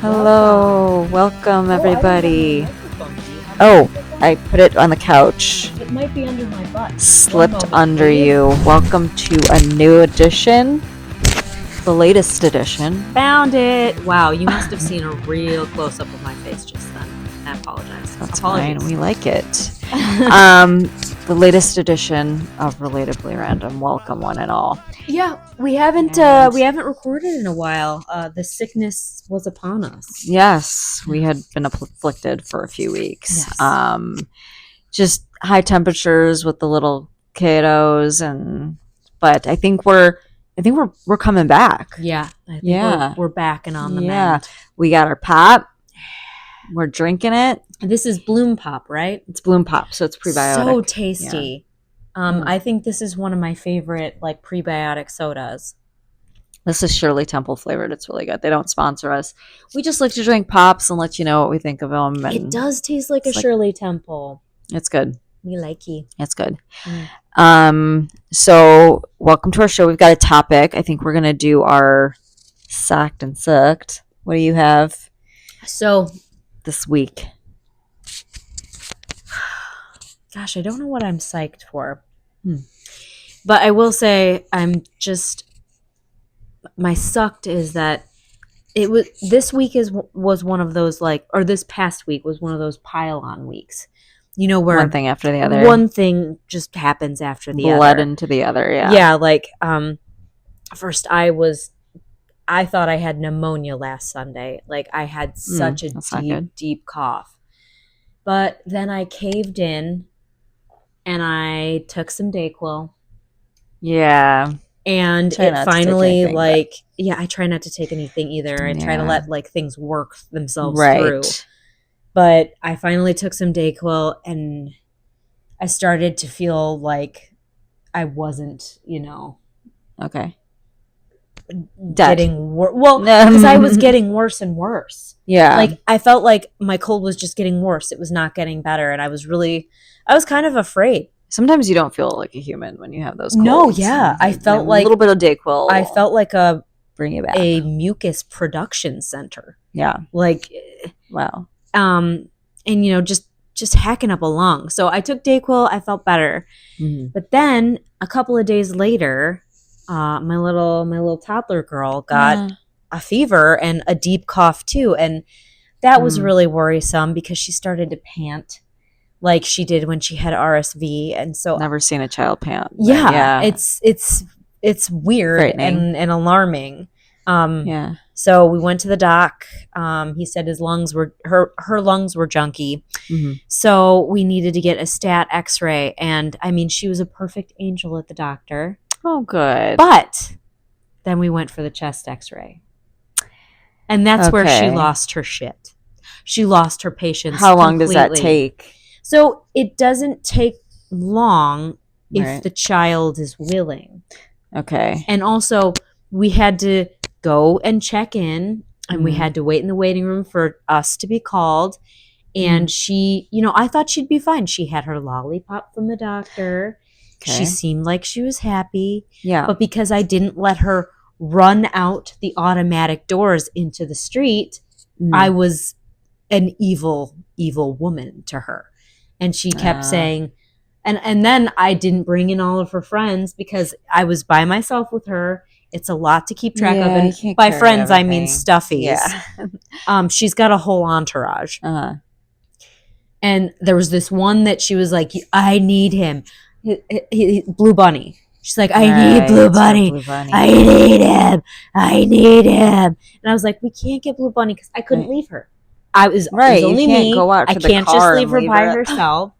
Hello, welcome everybody. Oh, I put it on the couch. it might be under my butt. Slipped under you. Welcome to a new edition, the latest edition. Found it. Wow, you must have seen a real close-up of my face just then. I apologize. That's Apologies. fine. We like it. The latest edition of Relatably Random. Welcome, one and all. Yeah, we haven't recorded in a while. The sickness was upon us. Yes, we had been afflicted for a few weeks. Yes. Just high temperatures with the little kiddos, but I think we're coming back. Yeah, I think we're back and on the mend. We got our pop. We're drinking it. This is Bloom Pop, right? It's Bloom Pop, so it's prebiotic. So tasty. Yeah. I think this is one of my favorite prebiotic sodas. This is Shirley Temple flavored. It's really good. They don't sponsor us. We just like to drink pops and let you know what we think of them. And it does taste like a Shirley Temple. It's good. We like it. It's good. So welcome to our show. We've got a topic. I think we're going to do our Socked and Sucked. What do you have? So this week. Gosh, I don't know what I'm psyched for. But I will say my sucked is that this week was one of those or this past week was one of those pile-on weeks. You know, where one thing after the other. One thing just happens after the other. Bled into the other, yeah. Yeah, first I thought I had pneumonia last Sunday. I had such a deep cough. But then I caved in and I took some Dayquil. Yeah. And it finally, I try not to take anything either. I try to let things work themselves through. But I finally took some Dayquil and I started to feel like I wasn't, okay, getting worse. Well, because I was getting worse and worse. Yeah. I felt like my cold was just getting worse. It was not getting better. And I was kind of afraid. Sometimes you don't feel like a human when you have those colds. No, yeah. I felt like a little bit of Dayquil. I felt like bring you back. A mucus production center. Yeah. Wow. And just hacking up a lung. So I took Dayquil. I felt better. Mm-hmm. But then a couple of days later, my little toddler girl got a fever and a deep cough too, and that was really worrisome because she started to pant like she did when she had RSV, and so never seen a child pant. Yeah, it's weird and alarming. Yeah. So we went to the doc. He said her lungs were junky. Mm-hmm. So we needed to get a stat X-ray, and I mean she was a perfect angel at the doctor. Oh, good. But then we went for the chest X-ray. And that's where she lost her shit. She lost her patience. How long does that take? So it doesn't take long if the child is willing. Okay. And also we had to go and check in, and we had to wait in the waiting room for us to be called. And she, I thought she'd be fine. She had her lollipop from the doctor. Okay. She seemed like she was happy. Yeah. But because I didn't let her run out the automatic doors into the street, I was an evil, evil woman to her. And she kept saying, and then I didn't bring in all of her friends because I was by myself with her. It's a lot to keep track of. And by friends, I mean stuffies. Yeah. She's got a whole entourage. Uh-huh. And there was this one that she was like, I need him. Blue Bunny. She's like, I need Blue Bunny. I need him. And I was like, we can't get Blue Bunny because I couldn't leave her. It was only me. Go out I can't just leave her by herself.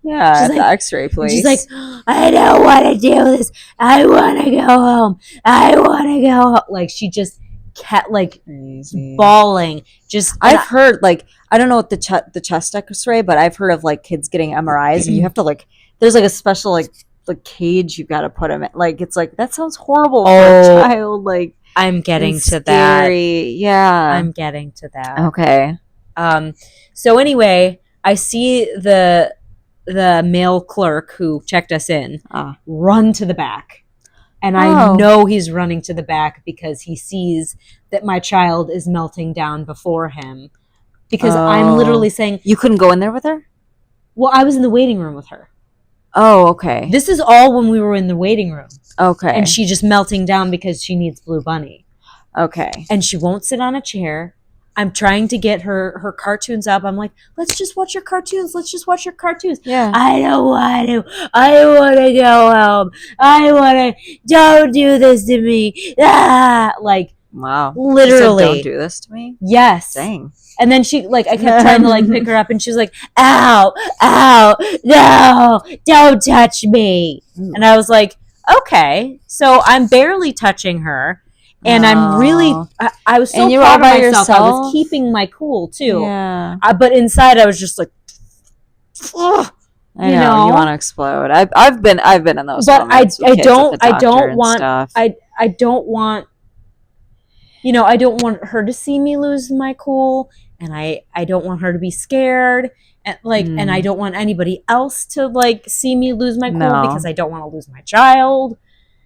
Yeah, at the X-ray place. She's like, I don't want to do this. I want to go home. She just kept crazy. Bawling. I've heard I don't know what the chest X-ray, but I've heard of kids getting MRIs and you have to there's a special cage you got to put them in. It's that sounds horrible for a child. I'm getting to that. Yeah, I'm getting to that. Okay. So anyway, I see the male clerk who checked us in run to the back. And I know he's running to the back because he sees that my child is melting down before him. Because I'm literally saying... You couldn't go in there with her? Well, I was in the waiting room with her. Oh, okay. This is all when we were in the waiting room. Okay. And she just melting down because she needs Blue Bunny. Okay. And she won't sit on a chair. I'm trying to get her cartoons up. I'm like, let's just watch your cartoons. Let's just watch your cartoons. Yeah. I don't want to. I want to go home. I want to. Don't do this to me. Ah! Like, wow. Literally. Don't do this to me? Yes. Dang. And then she, like, I kept trying to, like, pick her up, and she was like, ow, ow, no, don't touch me. And I was like, okay. So I'm barely touching her. And I'm really, I was so and you proud were all of by myself. yourself? I was keeping my cool, too. Yeah. But inside, I was just like, ugh. I know, you want to explode. I've been in those. But I don't want, you know, I don't want her to see me lose my cool, and I don't want her to be scared, and like, and I don't want anybody else to like see me lose my cool because I don't want to lose my child.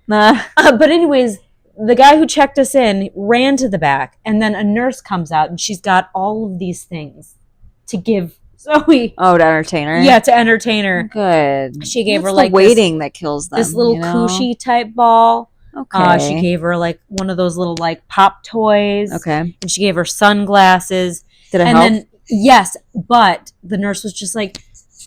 But anyways, the guy who checked us in ran to the back, and then a nurse comes out, and she's got all of these things to give Zoe. Oh, to entertain her? Yeah, to entertain her. Good. She gave That's her like the waiting that kills them. This little cushy type ball. Okay. She gave her like one of those little like pop toys. Okay. And she gave her sunglasses. Did it help? Then yes, but the nurse was just like,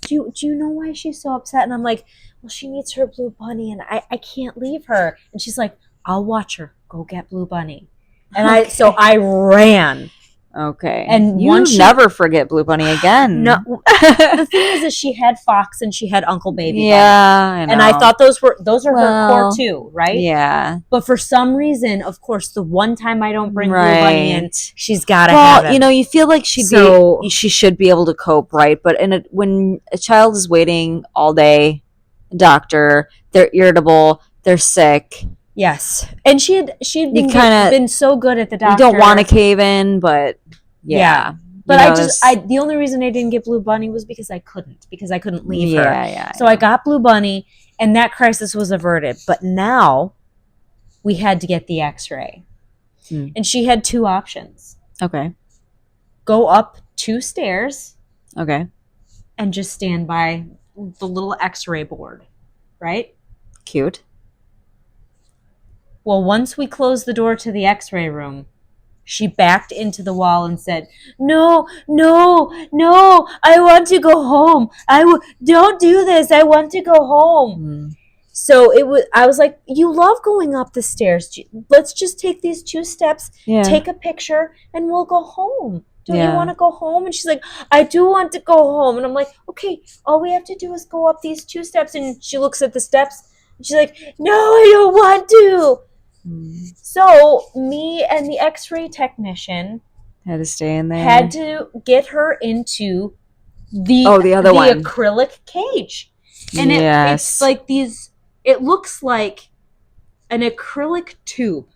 do you know why she's so upset? And I'm like, well, she needs her Blue Bunny, and I can't leave her. And she's like, I'll watch her. Go get Blue Bunny. And I ran. Okay. And you never forget Blue Bunny again. No. The thing is she had Fox and she had Uncle Baby. Yeah, Bunny. And I thought those are her core too, right? Yeah. But for some reason, of course, the one time I don't bring Blue Bunny in, she's got to have it. Well, you know, you feel like she should be able to cope, right? But when a child is waiting all day, doctor, they're irritable, they're sick. Yes, and she had been so good at the doctor. You don't want to cave in, but yeah. But the only reason I didn't get Blue Bunny was because I couldn't leave her. Yeah. So I got Blue Bunny, and that crisis was averted. But now we had to get the X-ray, and she had two options. Okay. Go up 2 stairs. Okay. And just stand by the little X-ray board, right? Cute. Well, once we closed the door to the X-ray room, she backed into the wall and said, no, I want to go home. Don't do this. I want to go home. So I was like, you love going up the stairs. Let's just take these 2 steps, take a picture, and we'll go home. Do you want to go home? And she's like, I do want to go home. And I'm like, okay, all we have to do is go up these 2 steps. And she looks at the steps, and she's like, no, I don't want to. So me and the X-ray technician had to stay in there. Had to get her into the other one, acrylic cage, and it's like these. It looks like an acrylic tube,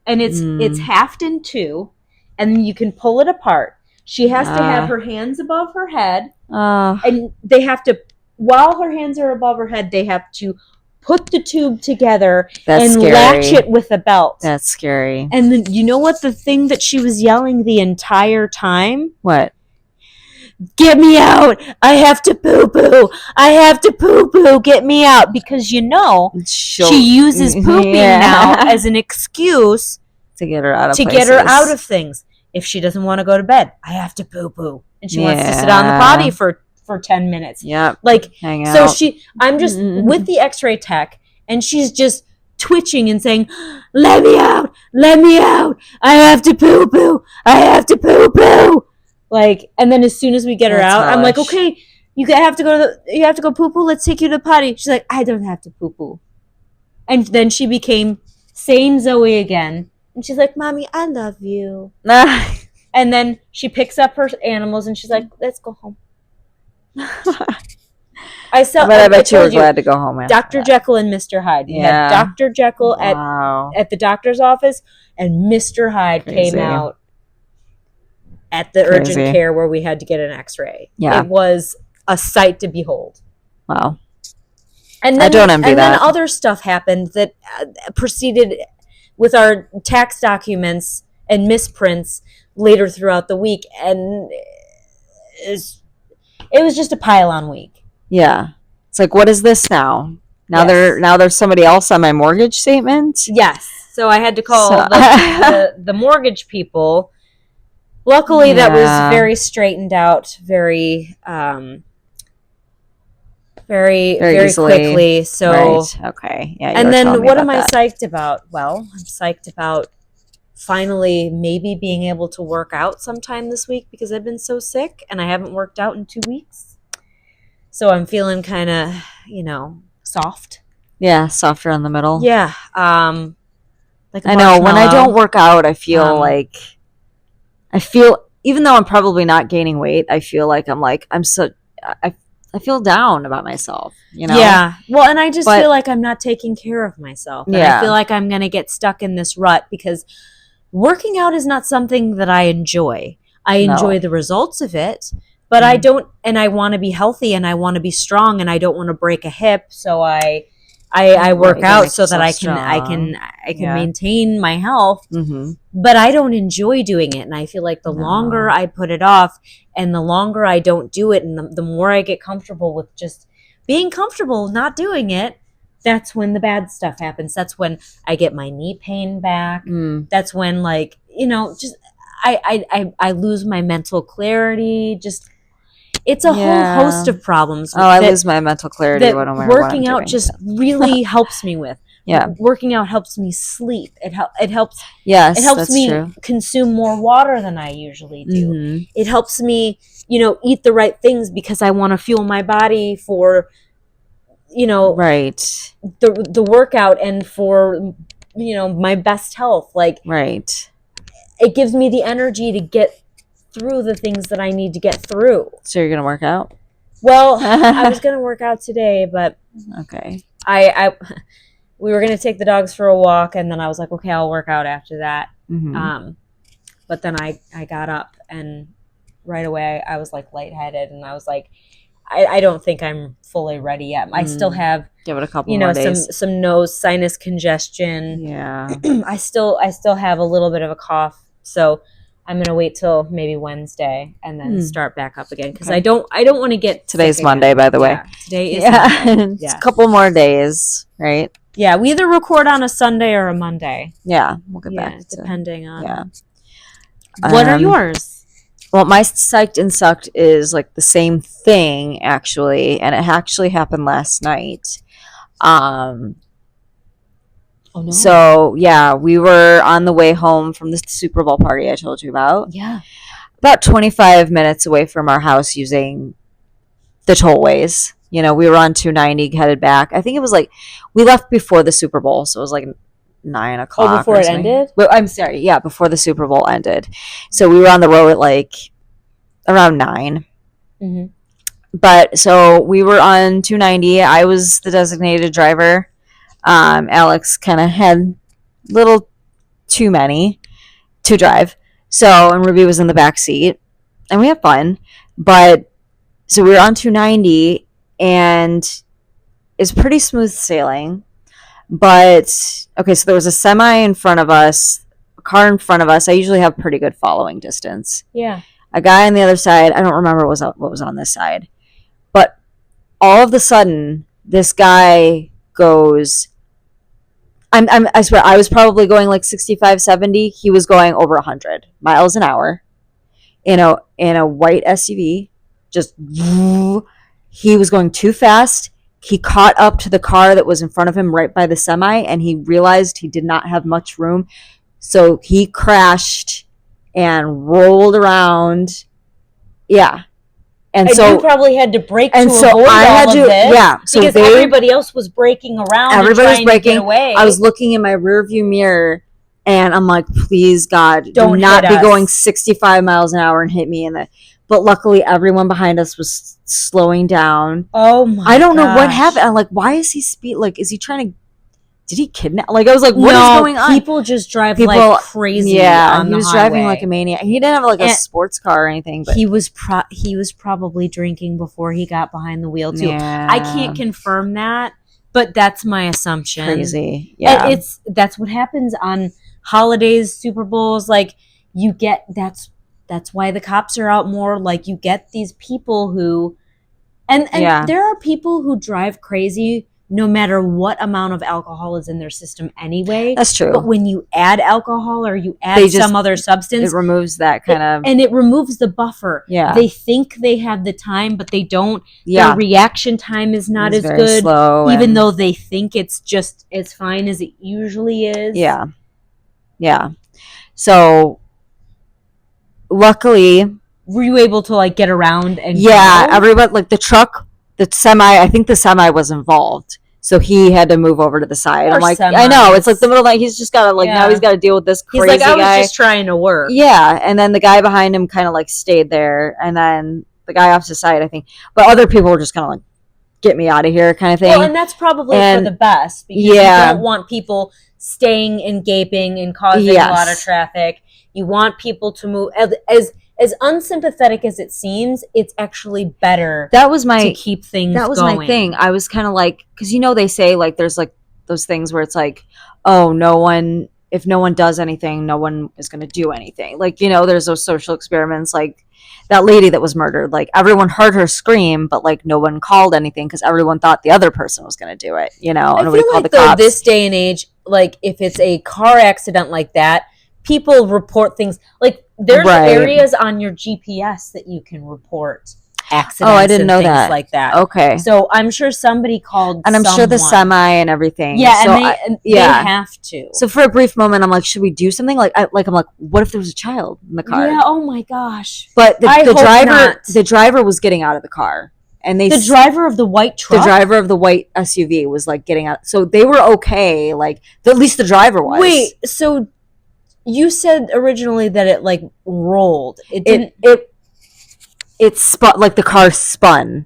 and it's halved in 2, and you can pull it apart. She has to have her hands above her head, and they have to. While her hands are above her head, they have to put the tube together latch it with a belt. That's scary. And then, you know what the thing that she was yelling the entire time? What? Get me out! I have to poo-poo! I have to poo-poo! Get me out! Because she uses pooping now as an excuse to get her out of things. If she doesn't want to go to bed, I have to poo-poo. And she wants to sit on the potty for 10 minutes. Yeah. Like, hang out. So I'm just with the X-ray tech, and she's just twitching and saying, let me out, I have to poo-poo, I have to poo-poo. Like, and then as soon as we get her out, I'm like, okay, you have to go poo-poo, let's take you to the potty. She's like, I don't have to poo-poo. And then she became sane Zoe again, and she's like, Mommy, I love you. And then she picks up her animals, and she's like, let's go home. I bet you were glad to go home after Dr. Jekyll and Mr. Hyde. We had Dr. Jekyll at the doctor's office, and Mr. Hyde came out at the urgent care where we had to get an X-ray. Yeah. It was a sight to behold. Wow. And then, I don't envy and then that. other stuff happened that proceeded with our tax documents and misprints later throughout the week, and it was just a pile-on week. Yeah. It's like, what is this now? Now there's somebody else on my mortgage statement. Yes. So I had to call the mortgage people. Luckily, that was very straightened out, very quickly. So right. Okay. Yeah. And then what am I psyched about? Well, I'm psyched about finally maybe being able to work out sometime this week because I've been so sick and I haven't worked out in 2 weeks. So I'm feeling kind of, soft. Yeah, softer on the middle. Yeah. Like I know when I don't work out, I feel even though I'm probably not gaining weight, I feel like I feel down about myself, Yeah. Well, and I just feel like I'm not taking care of myself. And I feel like I'm going to get stuck in this rut because working out is not something that I enjoy. I enjoy the results of it, but I don't, and I want to be healthy and I want to be strong and I don't want to break a hip. So I work out so that I can maintain my health, but I don't enjoy doing it. And I feel like the longer I put it off and the longer I don't do it and the more I get comfortable with just being comfortable not doing it, that's when the bad stuff happens. That's when I get my knee pain back. That's when just I lose my mental clarity. Just it's a whole host of problems. I lose my mental clarity when I'm working out just really helps me with. Yeah, working out helps me sleep. It helps. Yes, it helps me true. Consume more water than I usually do. It helps me, eat the right things because I want to fuel my body for, right, the workout and for, my best health. Like, right. It gives me the energy to get through the things that I need to get through. So you're gonna work out? Well, I was gonna work out today, but okay. We were gonna take the dogs for a walk, and then I was like, okay, I'll work out after that. But then I got up, and right away I was like lightheaded, and I was like, I don't think I'm fully ready yet. I still have give it a couple more days. some nose sinus congestion. Yeah. I still have a little bit of a cough, so I'm gonna wait till maybe Wednesday and then start back up again because I don't want to get. Today's Monday, by the way. Yeah, today is Monday. It's a couple more days, right? Yeah, we either record on a Sunday or a Monday. Yeah, we'll get back to depending on. Yeah. What are yours? Well, my psyched and sucked is like the same thing actually, and it actually happened last night. Oh, no. So, yeah, we were on the way home from the Super Bowl party I told you about. Yeah. About 25 minutes away from our house using the tollways. We were on 290 headed back. I think it was like we left before the Super Bowl, so it was like 9 o'clock. Oh, before it ended? Well, I'm sorry. Yeah, before the Super Bowl ended. So we were on the road at like around 9. But so we were on 290. I was the designated driver. Alex kind of had a little too many to drive. So, and Ruby was in the back seat and we had fun, but so we were on 290 and it's pretty smooth sailing, but okay. So there was a semi in front of us, a car in front of us. I usually have pretty good following distance. Yeah. A guy on the other side. I don't remember what was on this side, but all of a sudden this guy goes, I swear, I was probably going like 65, 70. He was going over 100 miles an hour in a white SUV. Just, he was going too fast. He caught up to the car that was in front of him right by the semi, and he realized he did not have much room. So he crashed and rolled around. Yeah. And so you probably had to brake and to so avoid I had all to, of this yeah. So because everybody else was braking around. Everybody was braking. braking. To get away. I was looking in my rearview mirror, and I'm like, "Please, God, don't do not be us. Going 65 miles an hour and hit me in the." But luckily, everyone behind us was slowing down. Oh my! I don't know what happened. I'm like, why is he speed? Like, is he trying to? Did he kidnap? Like, I was like, what is going on? People just drive like crazy. Yeah, on he was the driving highway. like a maniac. He didn't have like a sports car or anything. But he was probably drinking before he got behind the wheel too. Yeah. I can't confirm that, But that's my assumption. Crazy. Yeah. And that's what happens on holidays, Super Bowls. Like, you get that's why the cops are out more. Like, you get these people who, and there are people who drive crazy no matter what amount of alcohol is in their system anyway. That's true. But when you add alcohol or you add some other substance, it removes that kind of... And it removes the buffer. Yeah. They think they have the time, but they don't. Yeah. Their reaction time is not as good. Slow, even though they think it's just as fine as it usually is. Yeah. Yeah. So, luckily... Were you able to, like, get around and go? Everyone, like, the truck... The semi, I think the semi was involved. So he had to move over to the side. I'm like, semis. I know. It's like the middle of the night. He's just got to, like, now he's got to deal with this crazy guy. He's like, I was just trying to work. Yeah. And then the guy behind him kind of, like, stayed there. And then the guy off to the side, I think. But other people were just kind of like, get me out of here kind of thing. Well, and that's probably for the best. Because you don't want people staying and gaping and causing a lot of traffic. You want people to move. As unsympathetic as it seems, it's actually better to keep things going. That was my thing. I was kind of like, because, they say, like, there's, like, those things where it's like, oh, if no one does anything, no one is going to do anything. Like, there's those social experiments, like that lady that was murdered. Like, everyone heard her scream, but, like, no one called anything because everyone thought the other person was going to do it, I feel like, though, this day and age, like, if it's a car accident like that, people report things. Like, there's areas on your GPS that you can report accidents. Oh, I didn't know that. Like that. Okay. So I'm sure somebody called, and I'm sure the semi and everything. Yeah, so they have to. So for a brief moment, I'm like, should we do something? I'm like, what if there was a child in the car? Yeah. Oh my gosh. But the driver was getting out of the car, and the driver of the white truck, the driver of the white SUV was like getting out. So they were okay. Like, at least the driver was. Wait. So. You said originally that it, like, rolled. It didn't. It spun, like the car spun.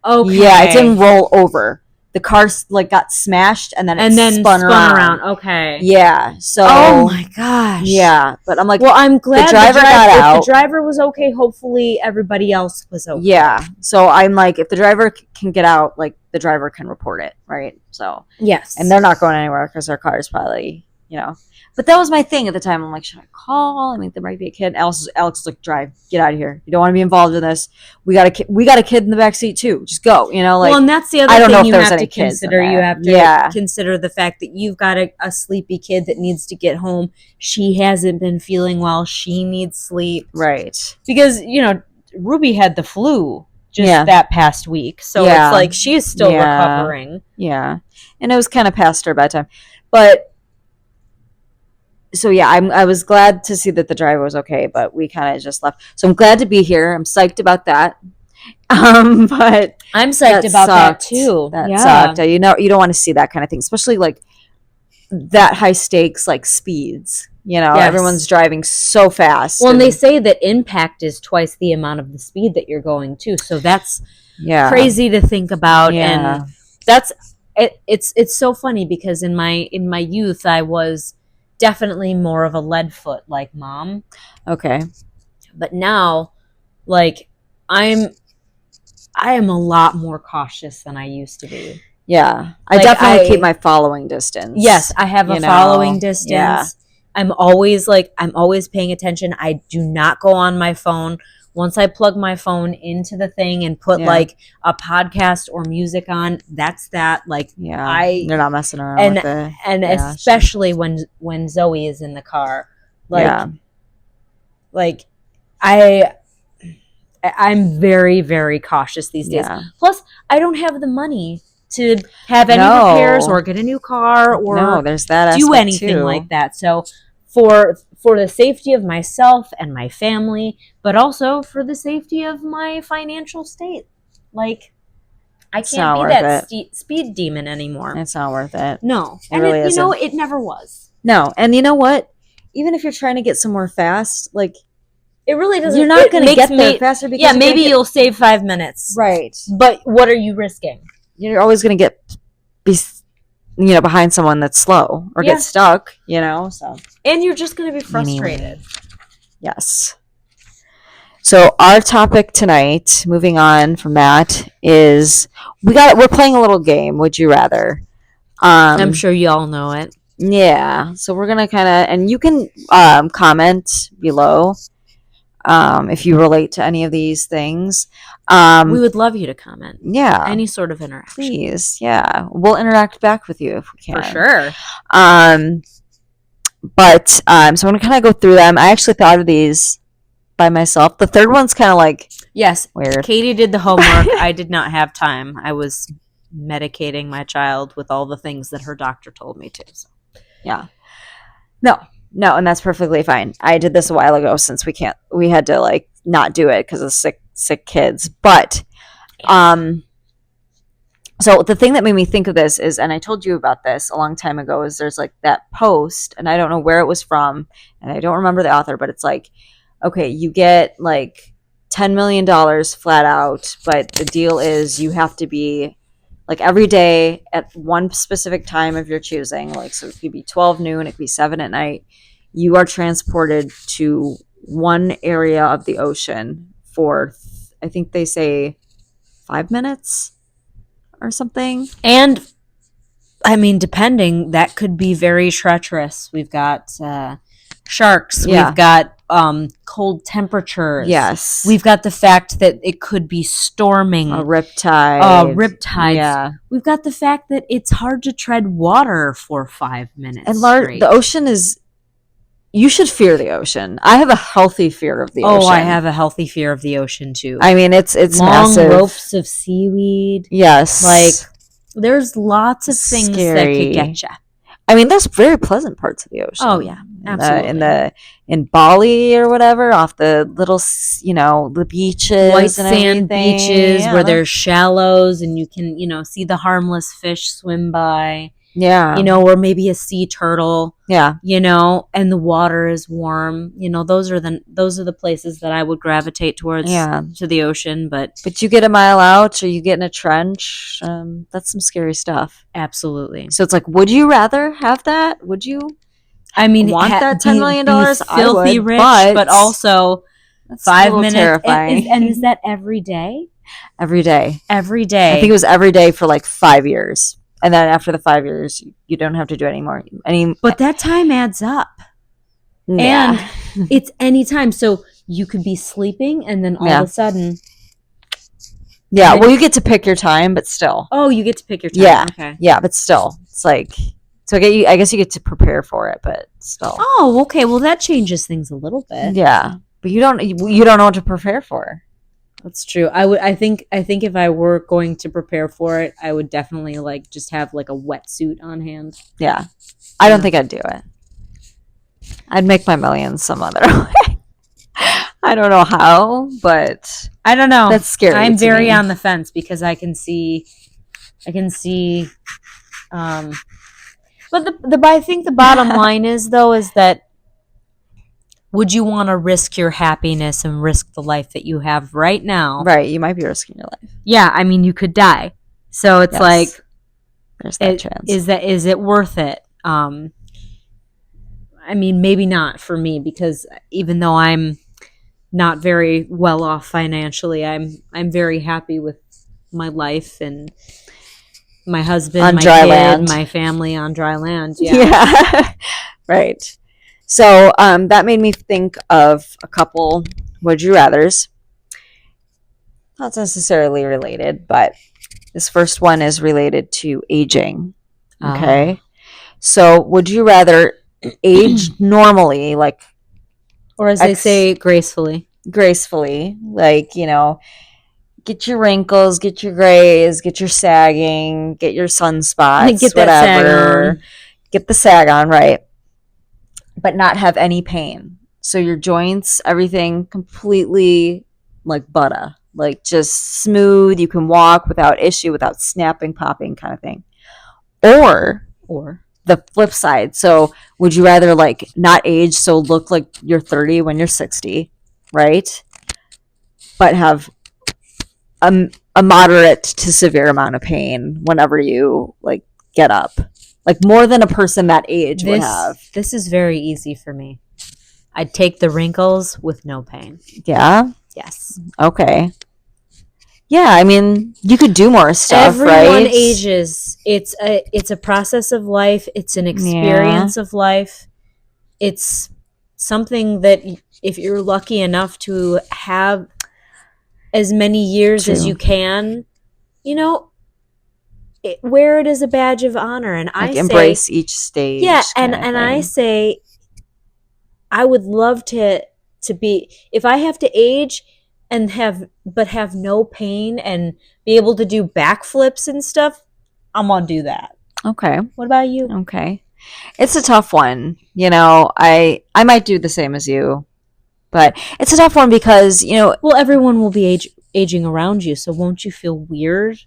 Okay. Yeah, it didn't roll over. The car, like, got smashed and then spun around. Okay. Yeah. So. Oh my gosh. Yeah, but I'm like, well, I'm glad the driver got out. If the driver was okay, hopefully everybody else was okay. Yeah. So I'm like, if the driver can get out, like, the driver can report it, right? So. Yes. And they're not going anywhere because their car is probably, But that was my thing at the time. I'm like, should I call? I mean, there might be a kid. Alex was like, drive, get out of here. You don't want to be involved in this. We got a kid in the back seat too. Just go. Like. Well, and that's the other thing you have to consider. You have to consider the fact that you've got a sleepy kid that needs to get home. She hasn't been feeling well. She needs sleep. Right. Because Ruby had the flu just that past week, so it's like she is still recovering. Yeah, and it was kind of past her bedtime, but. So yeah, I was glad to see that the driver was okay, but we kind of just left. So I'm glad to be here. I'm psyched about that. But I'm psyched about that too. That sucked. You don't want to see that kind of thing, especially like that high stakes, like speeds. Everyone's driving so fast. Well, and they say that impact is twice the amount of the speed that you're going to. So that's crazy to think about. Yeah. And that's it's so funny because in my youth I was definitely more of a lead foot like Mom. Okay. But now, like, I am a lot more cautious than I used to be. Yeah. I definitely keep my following distance. Yes, I have a following distance. Yeah. I'm always paying attention. I do not go on my phone. Once I plug my phone into the thing and put like a podcast or music on, that's that. Like, you're not messing around with it. And especially when Zoe is in the car, I'm very, very cautious these days. Yeah. Plus, I don't have the money to have any repairs or get a new car or there's that do anything like that. So for the safety of myself and my family, but also for the safety of my financial state. Like, I can't be that speed demon anymore. It's not worth it. No. It really isn't. It never was. No. And you know what? Even if you're trying to get somewhere fast, like, it really doesn't. You're not going to get there faster because maybe you'll save 5 minutes. Right. But what are you risking? You're always going to be behind someone that's slow or get stuck, so. And you're just going to be frustrated. Anyway. Yes. So our topic tonight, moving on from that, is we're playing a little game. Would you rather? I'm sure you all know it. Yeah. So we're gonna kind of, and you can comment below if you relate to any of these things. We would love you to comment. Yeah. Any sort of interaction. Please. Yeah. We'll interact back with you if we can. For sure. But so I'm gonna kind of go through them. I actually thought of these by myself. The third one's kind of like yes, weird. Katie did the homework. I did not have time. I was medicating my child with all the things that her doctor told me to. So. Yeah. No, and that's perfectly fine. I did this a while ago since we had to like not do it because of sick kids. But so the thing that made me think of this is, and I told you about this a long time ago, is there's like that post, and I don't know where it was from, and I don't remember the author, but it's like, okay, you get like $10 million flat out, but the deal is you have to be like every day at one specific time of your choosing. Like, so it could be 12 noon, it could be 7 at night. You are transported to one area of the ocean for, I think they say 5 minutes or something. And I mean, depending, that could be very treacherous. We've got sharks. Yeah. We've got cold temperatures. Yes. We've got the fact that it could be storming. A riptide. Riptides. Yeah. We've got the fact that it's hard to tread water for 5 minutes. And straight. the ocean is, you should fear the ocean. I have a healthy fear of the ocean. Oh, I have a healthy fear of the ocean too. I mean, it's long massive. Ropes of seaweed. Yes. Like, there's lots of things that could get you. I mean, there's very pleasant parts of the ocean. Oh yeah, absolutely. In Bali or whatever, off the little, the beaches, white and sand everything. beaches Yeah. where there's shallows and you can, see the harmless fish swim by. Yeah. Or maybe a sea turtle. Yeah. And the water is warm. Those are the places that I would gravitate towards. Yeah. To the ocean, but you get a mile out or you get in a trench. That's some scary stuff. Absolutely. So it's like, would you rather have that? Would you? I mean, want that $10 million? Filthy rich, but also 5 minutes. Terrifying. And is that every day? Every day. Every day. I think it was every day for like 5 years. And then after the 5 years, you don't have to do it anymore. But that time adds up. Yeah. And it's any time. So you could be sleeping and then all of a sudden. Yeah, well, you get to pick your time, but still. Oh, you get to pick your time. Yeah. Okay. Yeah, but still. It's like, so I guess you get to prepare for it, but still. Oh, okay. Well, that changes things a little bit. Yeah. But you don't know what to prepare for. That's true. I think if I were going to prepare for it, I would definitely like just have like a wetsuit on hand. Yeah. I don't think I'd do it. I'd make my millions some other way. I don't know how, but I don't know. That's scary. I'm very on the fence because I can see but I think the bottom line is that would you want to risk your happiness and risk the life that you have right now? Right, you might be risking your life. Yeah, I mean, you could die. So it's like, there's that chance. Is it worth it? I mean, maybe not for me because even though I'm not very well off financially, I'm very happy with my life and my husband, on my dry kid, land. my family on dry land. Yeah. Right. So that made me think of a couple would you rathers. Not necessarily related, but this first one is related to aging. Okay. So would you rather age normally, like, or as they say, gracefully, like, get your wrinkles, get your grays, get your sagging, get your sunspots, get that whatever. sag on. Get the sag on, right? But not have any pain. So your joints, everything completely like butter, like just smooth. You can walk without issue, without snapping, popping kind of thing. Or the flip side. So would you rather like not age, so look like you're 30 when you're 60, right? But have a moderate to severe amount of pain whenever you like get up. Like more than a person that age would have. This is very easy for me. I'd take the wrinkles with no pain. Yeah? Yes. Okay. Yeah, I mean, you could do more stuff, Everyone right? ages. It's a process of life. It's an experience of life. It's something that if you're lucky enough to have as many years as you can, you know, wear it as a badge of honor. And Like, I embrace say, each stage. yeah, kind and of I thing. say, I would love to be, if I have to age and have no pain and be able to do backflips and stuff, I'm gonna do that. Okay. What about you? Okay. It's a tough one. I might do the same as you, but it's a tough one because, Well, everyone will be aging around you, so won't you feel weird?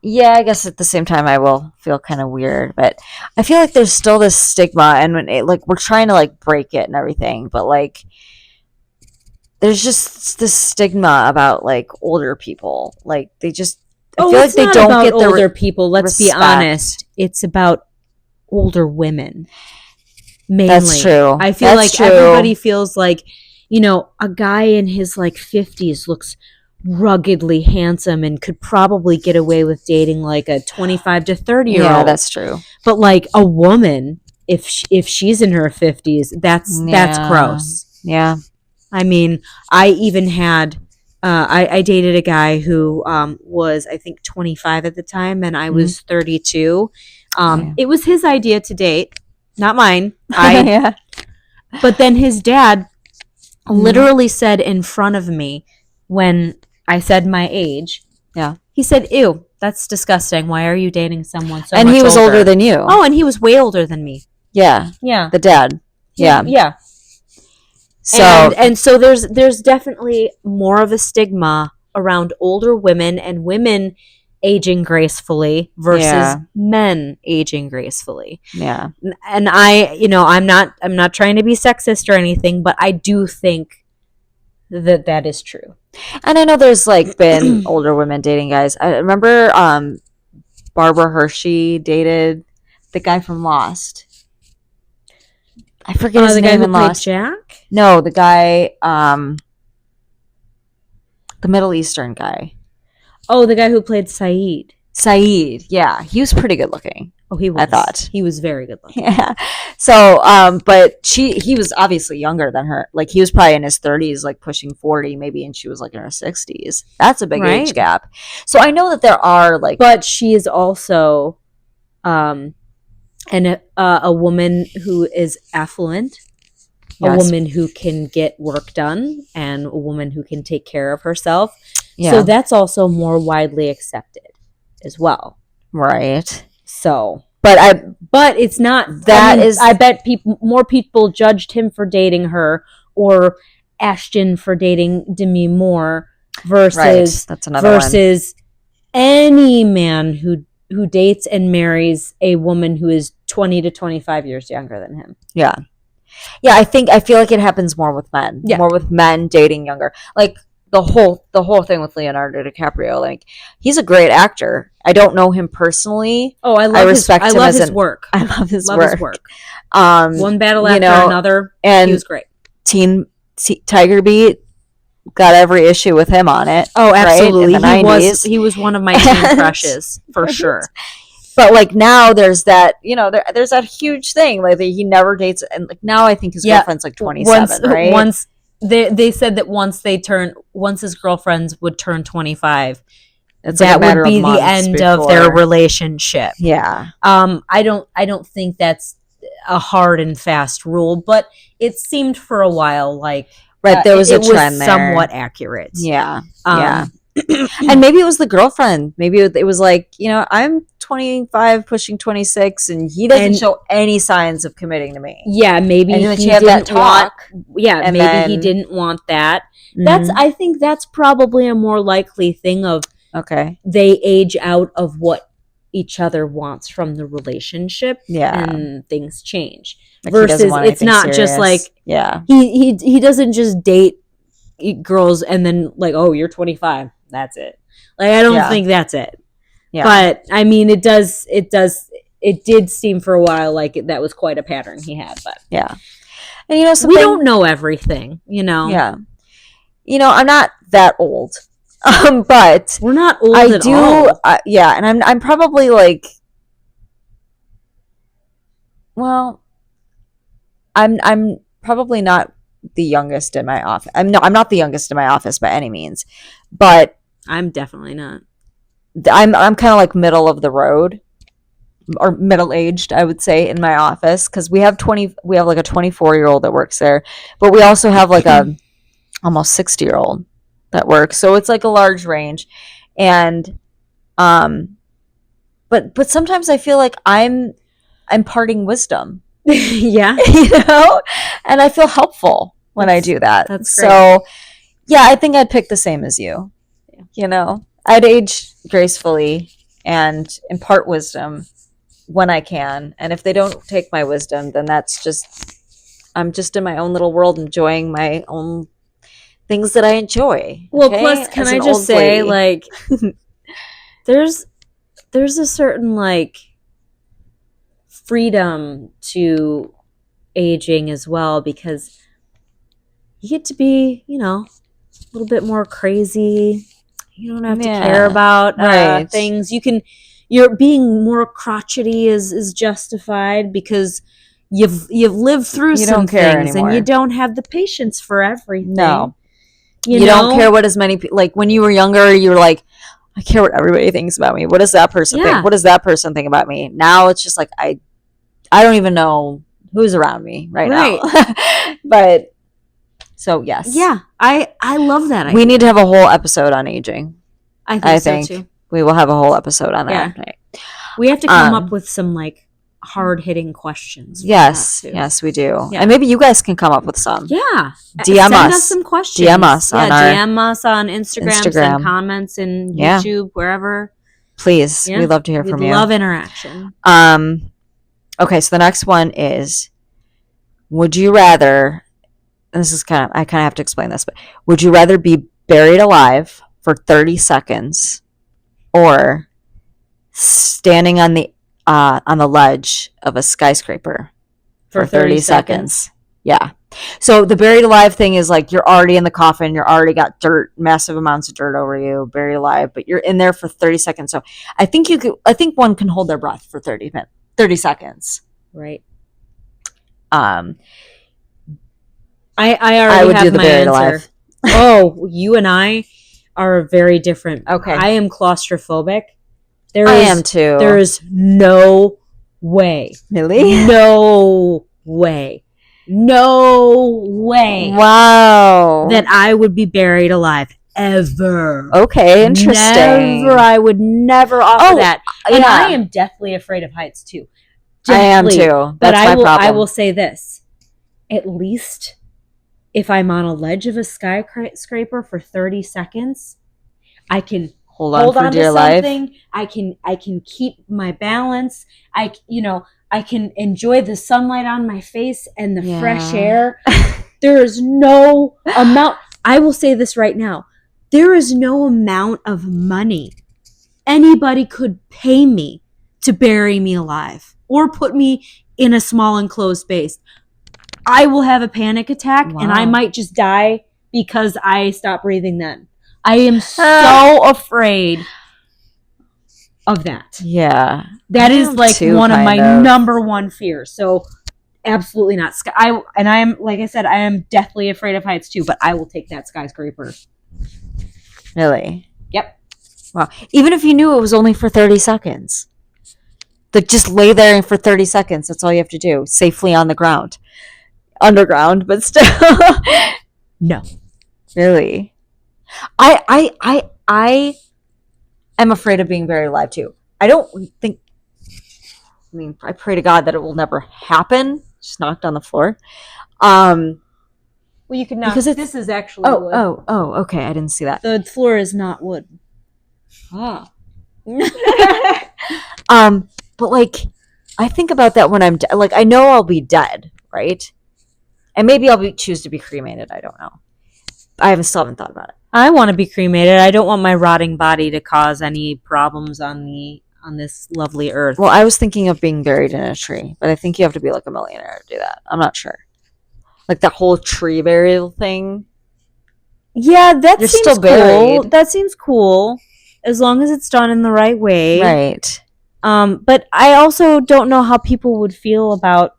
yeah, I guess at the same time I will feel kind of weird, but I feel like there's still this stigma, and when we're trying to break it and everything, but there's just this stigma about older people. They just I feel like it's they not don't about get the older people. Let's be respect. honest. It's about older women. Mainly. That's true. I feel That's like true. everybody feels like, a guy in his 50s looks ruggedly handsome and could probably get away with dating a 25 to 30-year-old. Yeah, that's true. But a woman, if she's in her 50s, that's gross. Yeah. I mean, I even had I dated a guy who was, I think, 25 at the time, and I was 32. It was his idea to date, not mine. Yeah. But then his dad literally said in front of me when I said my age. Yeah. He said, "Ew, that's disgusting. Why are you dating someone so much older?" And he was older than you. Oh, and he was way older than me. Yeah. Yeah. The dad. Yeah. Yeah. So and so there's definitely more of a stigma around older women and women aging gracefully versus men aging gracefully. Yeah. And I'm not trying to be sexist or anything, but I do think that is true. And I know there's been older women dating guys. I remember Barbara Hershey dated the guy from Lost. I forget his name in Lost. Jack? No, the guy, the Middle Eastern guy. Oh, the guy who played Saeed. Saeed, yeah, he was pretty good looking. Oh, he was. I thought he was very good looking. Yeah. So, but he was obviously younger than her. He was probably in his 30s, pushing 40, maybe, and she was in her 60s. That's a big age gap. So I know that there are but she is also, a woman who is affluent, a woman who can get work done, and a woman who can take care of herself. Yeah. So that's also more widely accepted as well. Right. So, but it's not that. I bet more people judged him for dating her, or Ashton for dating Demi Moore versus that's another one. Any man who dates and marries a woman who is 20 to 25 years younger than him. Yeah. Yeah, I feel like it happens more with men. Yeah. More with men dating younger. The whole thing with Leonardo DiCaprio, he's a great actor. I don't know him personally. Oh, I love his work. I love his work. His work. One battle after another, and he was great. Tiger Beat, got every issue with him on it. Oh, absolutely. Right? In the 90s. He was one of my teen crushes for sure. But now there's that, there's that huge thing he never dates, and now I think his girlfriend's 27, right? Once they said that once his girlfriends would turn 25, that would be the end of their relationship. Yeah. I don't think that's a hard and fast rule, but it seemed for a while there was a trend was there. Somewhat accurate. Yeah. Yeah. And maybe it was the girlfriend. Maybe it was I'm 25, pushing 26, and he doesn't show any signs of committing to me. Yeah, maybe he didn't want. Yeah, maybe he didn't want that. Mm-hmm. I think that's probably a more likely thing of. Okay. They age out of what each other wants from the relationship. Yeah. And things change. Versus it's not serious. Just yeah. He doesn't just date girls and then oh, you're 25. That's it. I don't think that's it. Yeah. But I mean, it did seem for a while that was quite a pattern he had. But yeah. And we don't know everything. Yeah. I'm not that old. But We're not old I at do, all. yeah, and I'm probably like, well, I'm probably not the youngest in my office. I'm not the youngest in my office by any means, but I'm definitely not. I'm kind of like middle of the road or middle aged, I would say, in my office because we have like a 24-year-old that works there, but we also have like a almost 60-year-old that works, so it's like a large range, and um, but sometimes I feel like I'm imparting wisdom. Yeah. And I feel helpful when I do that. That's great. So, yeah, I think I'd pick the same as you. I'd age gracefully and impart wisdom when I can. And if they don't take my wisdom, then I'm just in my own little world enjoying my own things that I enjoy. Well, okay? plus, can As I an just old say, lady. like, there's a certain like freedom to aging as well, because you get to be, a little bit more crazy. You don't have to care about right. things. You're being more crotchety is justified because you've lived through You some don't care things anymore. and you don't have the patience for everything. No. You don't care what as many people, like when you were younger, you were like, I care what everybody thinks about me. What does that person think? What does that person think about me? Now it's just like, I don't even know who's around me right. now. But so yes. Yeah, I love that idea. We need to have a whole episode on aging. I think so too. We will have a whole episode on that. Yeah. We have to come up with some like hard-hitting questions. Yes, we do. Yeah. And maybe you guys can come up with some. Yeah. DM Send us some questions. DM us on DM us on Instagram. Send comments in YouTube, wherever. Please. We'd love to hear from you. We love interaction. Okay, so the next one is, would you rather, and this is I kind of have to explain this, but would you rather be buried alive for 30 seconds or standing on the ledge of a skyscraper for 30 seconds? Yeah. So the buried alive thing is like you're already in the coffin, you're already got dirt, massive amounts of dirt over you, buried alive, but you're in there for 30 seconds. So I think one can hold their breath for 30 seconds. Right. I already would have do the my buried answer. alive. Oh, you and I are very different. Okay. I am claustrophobic. I am too. There is no way. Really? No way. No way. Wow. That I would be buried alive ever. Okay, interesting. Never. I would never offer that. And I am deathly afraid of heights too. Deathly. I am too. That's my problem. I will say this. At least if I'm on a ledge of a skyscraper for 30 seconds, I can hold on to something. I can keep my balance. I can enjoy the sunlight on my face and the fresh air. There is no amount. I will say this right now. There is no amount of money anybody could pay me to bury me alive or put me in a small enclosed space. I will have a panic attack and I might just die because I stop breathing then. I am so afraid of that. Yeah. That is like one of my number one fears. So absolutely not. I am, like I said, I am deathly afraid of heights too, but I will take that skyscraper. Really? Yep. Wow. Even if you knew it was only for 30 seconds. Like just lay there for 30 seconds. That's all you have to do. Safely on the ground. Underground, but still. No. Really? I am afraid of being buried alive too. I pray to God that it will never happen. Just knocked on the floor. Well, you can knock. Because this is actually wood. Oh, okay. I didn't see that. The floor is not wood. Ah. But like, I think about that when I'm like, I know I'll be dead, right? And maybe I'll choose to be cremated. I don't know. I still haven't thought about it. I want to be cremated. I don't want my rotting body to cause any problems on this lovely earth. Well, I was thinking of being buried in a tree, but I think you have to be like a millionaire to do that. I'm not sure. Like the whole tree burial thing. Yeah, that You're seems still cool. buried. That seems cool, as long as it's done in the right way. Right. But I also don't know how people would feel about,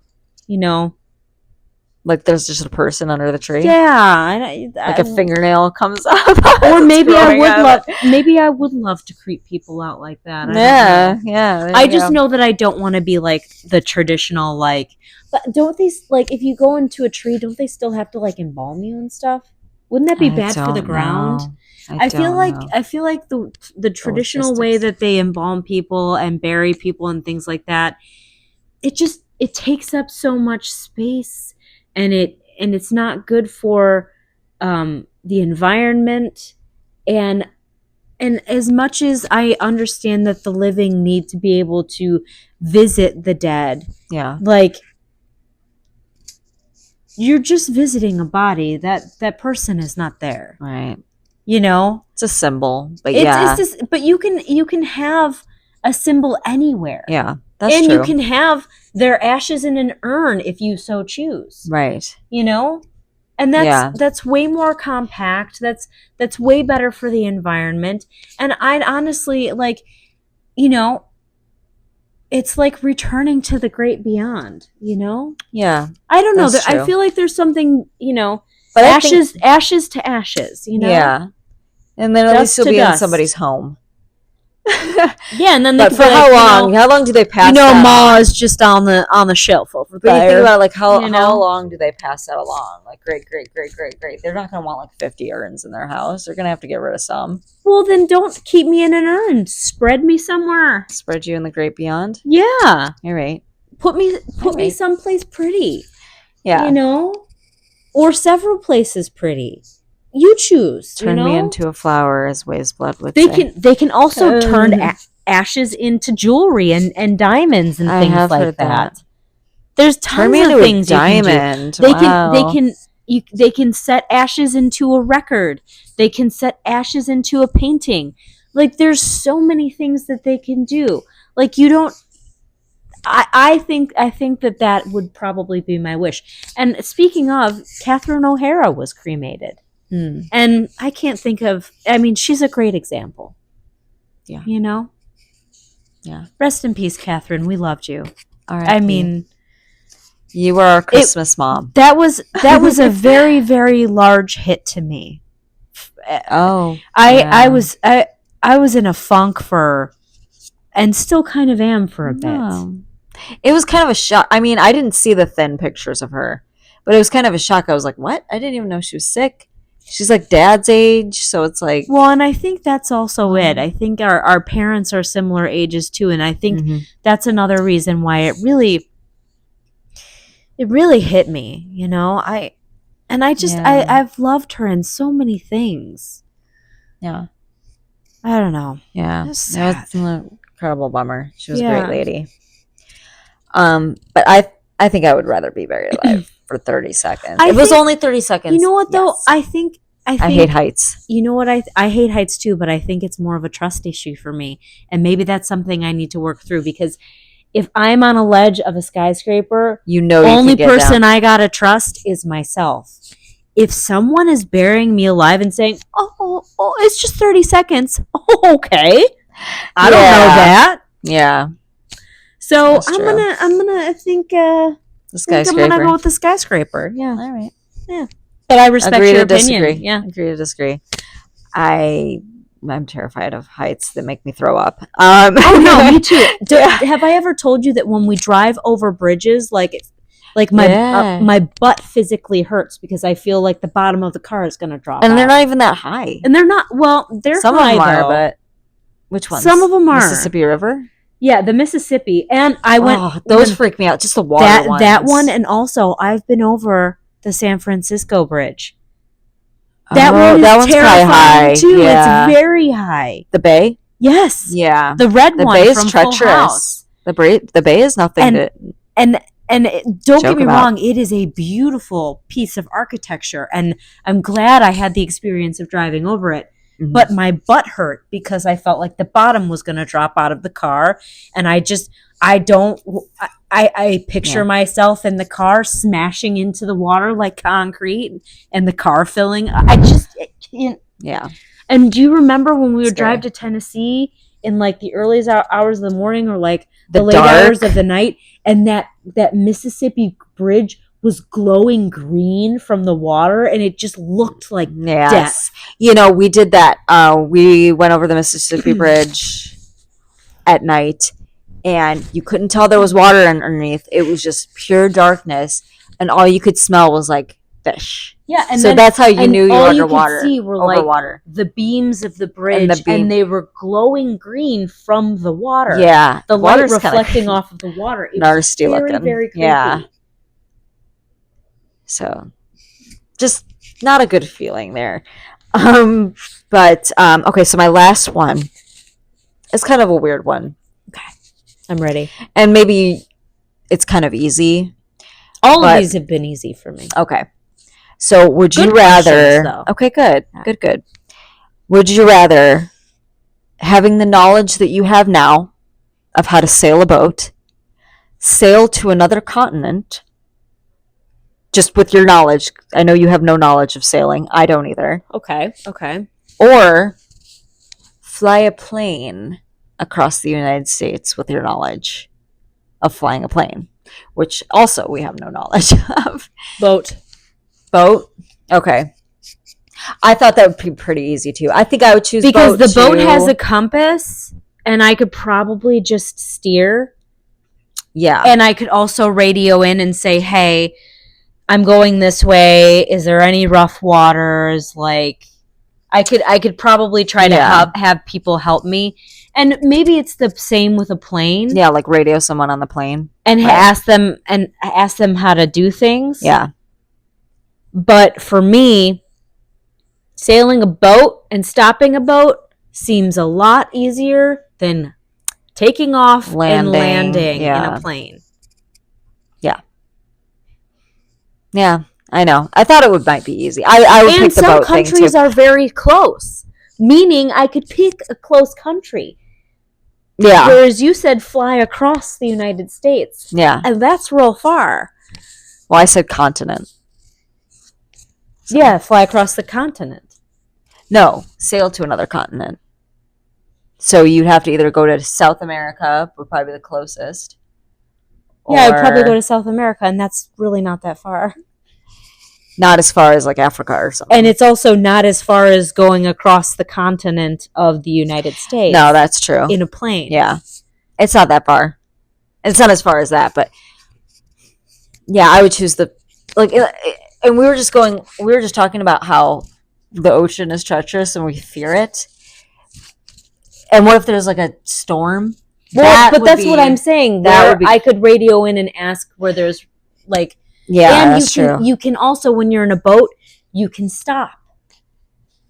Like there's just a person under the tree. yeah, Like a fingernail comes up. or It's maybe I growing would out of love, it. maybe I would love to creep people out like that. I don't Yeah, know. yeah. there I you just go. know that I don't want to be like the traditional like. But don't they like if you go into a tree, don't they still have to like embalm you and stuff? Wouldn't that be I bad for the don't ground? know. I feel don't like know I feel like the the traditional way logistics. that they embalm people and bury people and things like that, it takes up so much space, and it's not good for the environment, and as much as I understand that the living need to be able to visit the dead, Yeah. like you're just visiting a body that person is not there. Right. It's a symbol, but yeah. it's this, but you can have a symbol anywhere. Yeah, that's and true. you can have their ashes in an urn if you so choose. Right. And Yeah. that's way more compact. That's way better for the environment. And I'd honestly it's like returning to the great beyond. Yeah. I don't know. That's I true. feel like there's something, But I ashes think, ashes to ashes. yeah. And then at Dust least you'll to be in dust. somebody's home. Yeah, and then they But can for be how like, long? How long do they pass that Ma on? is just on the shelf over But you think there. about it, like how you know? long do they pass that along? Like great. They're not going to want like 50 urns in their house. They're going to have to get rid of some. Well, then don't keep me in an urn. Spread me somewhere. Spread you in the great beyond. Yeah. You're right. Put me someplace pretty. Yeah. Or several places pretty. You choose. Turn me into a flower, as Waves Blood would They say. They can also turn ashes into jewelry and diamonds and I things have like heard that. There's Turn tons me of into a things you can do. diamond. They Wow. they can set ashes into a record. They can set ashes into a painting. Like there's so many things that they can do. Like you don't. I think that would probably be my wish. And speaking of, Catherine O'Hara was cremated, and I can't think of. I mean, she's a great example. Yeah. Yeah. Rest in peace, Catherine. We loved you. All right. I mean, you were our Christmas mom. That was a very, very large hit to me. Oh, I was in a funk and still kind of am for a bit. It was kind of a shock. I mean, I didn't see the thin pictures of her, but it was kind of a shock. I was like, what? I didn't even know she was sick. She's like dad's age, so it's like... Well, and I think that's also it. I think our parents are similar ages too, and I think that's another reason why it really hit me, I've loved her in so many things. Yeah. I don't know. Yeah. That's an incredible bummer. She was a great lady. But I think I would rather be buried alive for 30 seconds. It was only 30 seconds. You know what though? Yes. I think I hate heights. You know what? I hate heights too, but I think it's more of a trust issue for me. And maybe that's something I need to work through, because if I'm on a ledge of a skyscraper, only person I gotta trust is myself. If someone is burying me alive and saying, oh, it's just 30 seconds. Oh, okay. I don't know that. Yeah. So I'm gonna think the skyscraper. I'm gonna go with the skyscraper. Yeah. All right. Yeah. But I respect your opinion. Disagree. Yeah. Agree to disagree. I'm terrified of heights that make me throw up. Oh no, me too. Have I ever told you that when we drive over bridges, like my butt physically hurts because I feel like the bottom of the car is going to drop. And they're not even that high. And they're not. Well, they're some high, of them are, though. but which ones? Some of them are Mississippi River. Yeah, the Mississippi, and I went. Oh, those freak me out. Just the water ones. That one, and also I've been over the San Francisco Bridge. That one's terrifying high too. Yeah. It's very high. The Bay? Yes. Yeah. The red one. The Bay is from treacherous. Full House. The Bay is nothing to don't get me wrong, it is a beautiful piece of architecture, and I'm glad I had the experience of driving over it. Mm-hmm. But my butt hurt because I felt like the bottom was going to drop out of the car, and I picture myself in the car smashing into the water like concrete and the car filling. Yeah. And do you remember when we would Scary. drive to Tennessee in like the earliest hours of the morning, or like The the late dark. hours of the night, and that Mississippi bridge was glowing green from the water, and it just looked like death. You know, we did that. We went over the Mississippi Bridge at night, and you couldn't tell there was water underneath. It was just pure darkness, and all you could smell was like fish. Yeah, and so that's how you knew you were all underwater. You could see were over like water. The beams of the bridge, and they were glowing green from the water. Yeah, the light reflecting off of the water. It was very, looking. very creepy. Yeah. So, just not a good feeling there. But okay, so my last one is kind of a weird one. Okay, I'm ready. And maybe it's kind of easy. All of these have been easy for me. Okay. So would you rather... Okay, good. Good. Would you rather, having the knowledge that you have now of how to sail a boat, sail to another continent, just with your knowledge? I know you have no knowledge of sailing. I don't either. Okay. Or fly a plane across the United States with your knowledge of flying a plane, which also we have no knowledge of. Boat. Okay. I thought that would be pretty easy too. I think I would choose because boat the boat has a compass, and I could probably just steer. Yeah. And I could also radio in and say, "Hey, I'm going this way. Is there any rough waters?" Like, I could probably try to have people help me. And maybe it's the same with a plane. Yeah, like radio someone on the plane and ask them how to do things. Yeah. But for me, sailing a boat and stopping a boat seems a lot easier than taking off and landing in a plane. Yeah. Yeah, I know. I thought it might be easy. I would pick the boat thing too. And some countries are very close, meaning I could pick a close country. Yeah. Whereas you said fly across the United States. Yeah. And that's real far. Well, I said continent. So. Yeah, fly across the continent. No, sail to another continent. So you'd have to either go to South America, would probably be the closest. Yeah, I'd probably go to South America, and that's really not that far. Not as far as like Africa or something. And it's also not as far as going across the continent of the United States. No, that's true. In a plane. Yeah. It's not that far. It's not as far as that, but yeah, I would choose the, like, and we were just talking about how the ocean is treacherous and we fear it. And what if there's like a storm? Well, but that's what I'm saying. I could radio in and ask where there's like, yeah, that's true. You can also, when you're in a boat, you can stop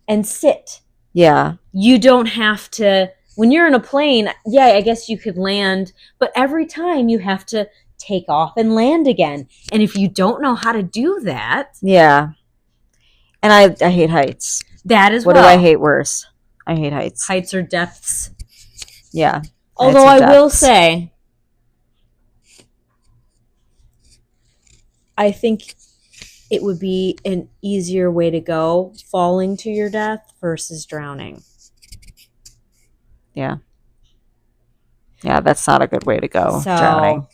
and sit. Yeah. You don't have to, when you're in a plane, yeah, I guess you could land, but every time you have to take off and land again. And if you don't know how to do that. Yeah. And I hate heights. That is what do I hate worse? I hate heights. Heights or depths. Yeah. Although I will say, I think it would be an easier way to go, falling to your death versus drowning. Yeah. Yeah, that's not a good way to go. Drowning.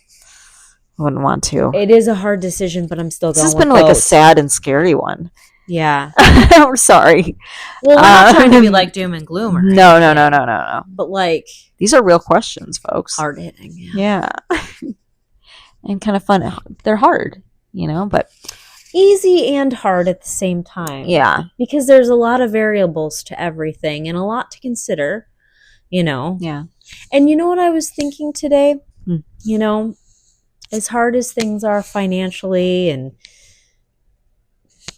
Wouldn't want to. It is a hard decision, but I'm still going with This has been like a sad and scary one. Yeah. I'm sorry. Well, we're not trying to be like doom and gloom or anything. No. But like, these are real questions, folks. Hard hitting. Yeah. And kind of fun. They're hard, but easy and hard at the same time. Yeah. Because there's a lot of variables to everything and a lot to consider, Yeah. And you know what I was thinking today? As hard as things are financially and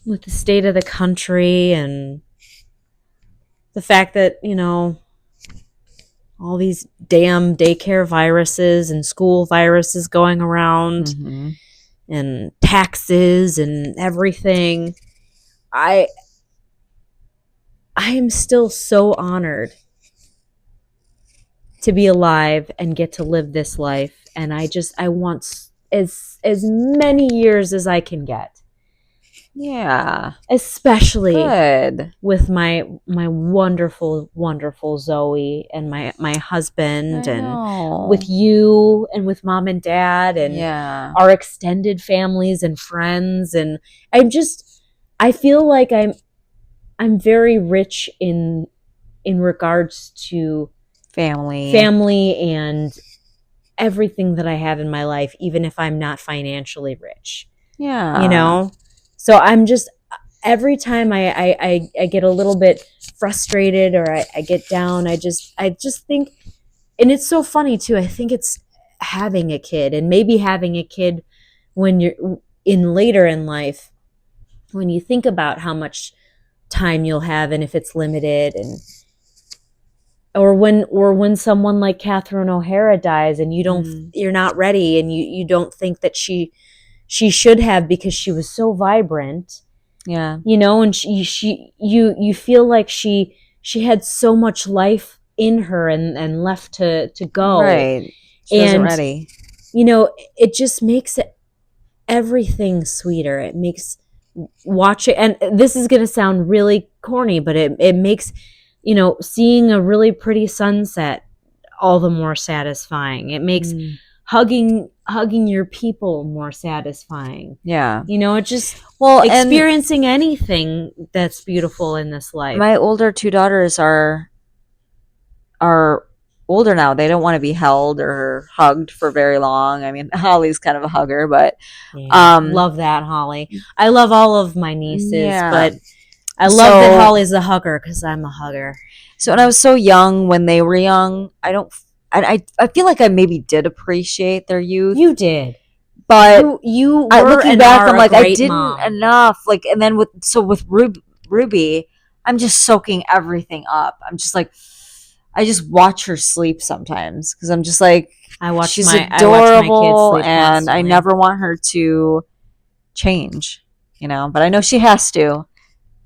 with the state of the country and the fact that, all these damn daycare viruses and school viruses going around and taxes and everything, I am still so honored to be alive and get to live this life. And I want as many years as I can get. Yeah. especially Good. with my wonderful, wonderful Zoe and my husband, I and know. with you and with mom and dad and Yeah. our extended families and friends. And I feel like I'm very rich in regards to family and everything that I have in my life, even if I'm not financially rich. Yeah. You know? So I'm just, every time I get a little bit frustrated or I get down, I just think, and it's so funny too, I think it's having a kid, and maybe having a kid when you're in later in life, when you think about how much time you'll have and if it's limited, and or when someone like Catherine O'Hara dies and you're not ready, and you don't think that she should have, because she was so vibrant. Yeah. You know, and you feel like she had so much life in her and left to go. Right. She wasn't ready. You know, it just makes everything sweeter. It makes watching, and this is going to sound really corny, but it makes, you know, seeing a really pretty sunset all the more satisfying. It makes hugging your people more satisfying. Yeah. You know, it just, experiencing anything that's beautiful in this life. My older two daughters are older now. They don't want to be held or hugged for very long. I mean, Holly's kind of a hugger, but love that, Holly. I love all of my nieces, but I love that Holly's a hugger because I'm a hugger. So when I was so young, when they were young, I feel like I maybe did appreciate their youth. You did. But you were, looking back, I'm like, I didn't mom. enough. Like, and then with Ruby, I'm just soaking everything up. I'm just like, I just watch her sleep sometimes because I'm just like, she's adorable, and I never want her to change, you know. But I know she has to.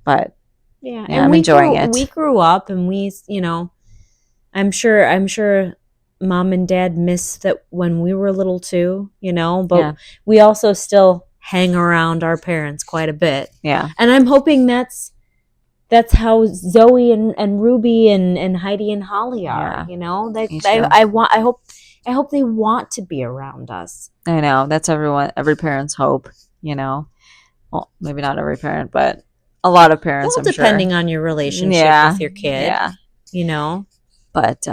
But yeah, I'm enjoying it. We grew up, and we, you know, I'm sure mom and dad missed that when we were little too, you know, but we also still hang around our parents quite a bit. Yeah. And I'm hoping that's how Zoe and Ruby and Heidi and Holly are, you know. I hope they want to be around us. I know. That's every parent's hope, you know. Well, maybe not every parent, but a lot of parents, well, depending on your relationship with your kid. Yeah. You know. But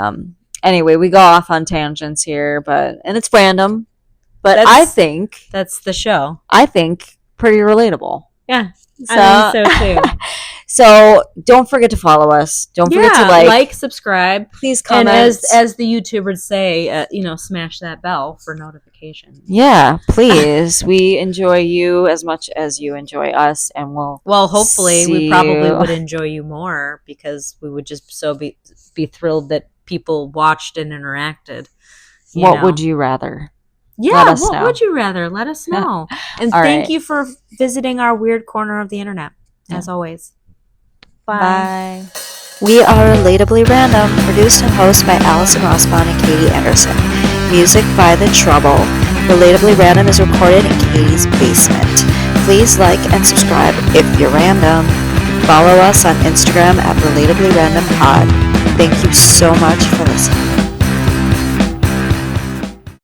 anyway, we go off on tangents here, and it's random. But I think that's the show. I think pretty relatable. Yeah. I think so too. So don't forget to follow us. Don't forget to like, subscribe, please comment, and as the YouTubers say, you know, smash that bell for notifications. Yeah, please. We enjoy you as much as you enjoy us, and hopefully we probably would enjoy you more, because we would just be thrilled that people watched and interacted. What would you rather? Yeah, what would you rather? Let us know. And thank you for visiting our weird corner of the internet, as always. Bye. We are Relatably Random, produced and hosted by Allison Rossbaum and Katie Anderson. Music by The Trouble. Relatably Random is recorded in Katie's basement. Please like and subscribe if you're random. Follow us on Instagram at Relatably Random Pod. Thank you so much for listening.